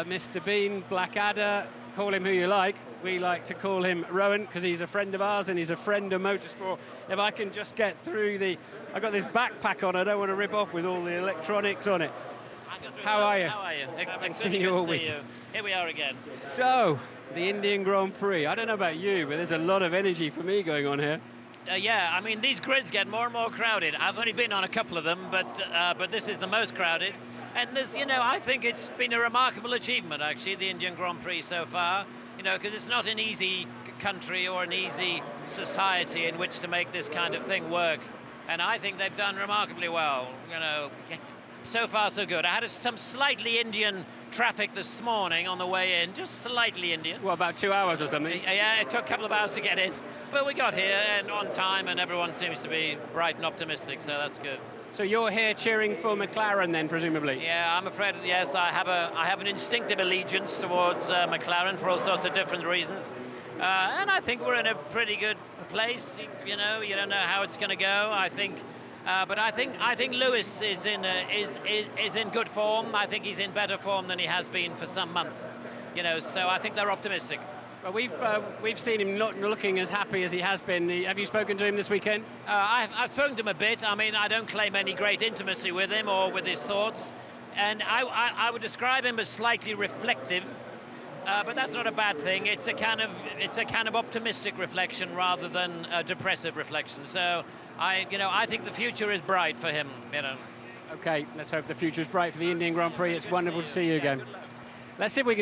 Mr. Bean, Blackadder, call him who you like. We like to call him Rowan because he's a friend of ours and he's a friend of motorsport. If I can just get through I've got this backpack on, I don't want to rip off with all the electronics on it. How are you? How are you? Haven't seen you all week. Here we are again. So, the Indian Grand Prix. I don't know about you, but there's a lot of energy for me going on here. Yeah, I mean, these grids get more and more crowded. I've only been on a couple of them, but this is the most crowded. And there's, I think it's been a remarkable achievement, actually, the Indian Grand Prix so far. Because it's not an easy country or an easy society in which to make this kind of thing work. And I think they've done remarkably well. So far so good. I had some slightly Indian traffic this morning on the way in, just slightly Indian. What, about 2 hours or something? Yeah, it took a couple of hours to get in. But we got here and on time, and everyone seems to be bright and optimistic, so that's good. So you're here cheering for McLaren then, presumably? Yeah, I'm afraid, yes, I have an instinctive allegiance towards McLaren for all sorts of different reasons. And I think we're in a pretty good place. You don't know how it's going to go. But I think Lewis is in good form. I think he's in better form than he has been for some months. So I think they're optimistic. Well, we've seen him not looking as happy as he has been. Have you spoken to him this weekend? I've spoken to him a bit. I mean, I don't claim any great intimacy with him or with his thoughts, and I would describe him as slightly reflective. But that's not a bad thing. It's a kind of optimistic reflection rather than a depressive reflection. So I think the future is bright for him. Okay, let's hope the future is bright for the Indian Grand Prix. It's wonderful to see you again. Let's see if we can.